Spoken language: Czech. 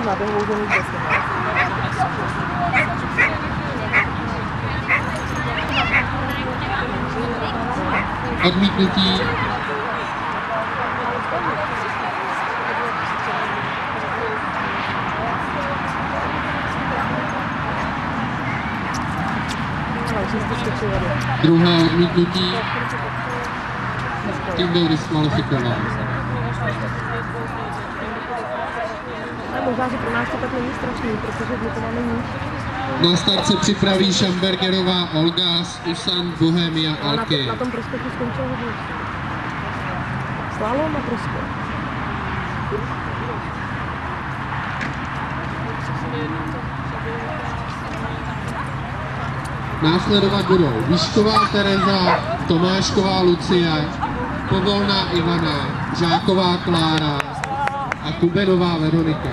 náběhovou zónu vůbec nemá. Odmítnutí. Druhé odmítnutí. Tím byl diskvalifikován. Možná, že pro nás to tak není strašný, protože my to máme níž. Na start se připraví Šambergerová Olga z USAN Bohemia Alky. Na tom prospektu skončil hodně. Slalom a prospekt. Následovat budou Výšková Tereza, Tomášková Lucie, Povolná Ivana, Žáková Klára a Kubenová Veronika.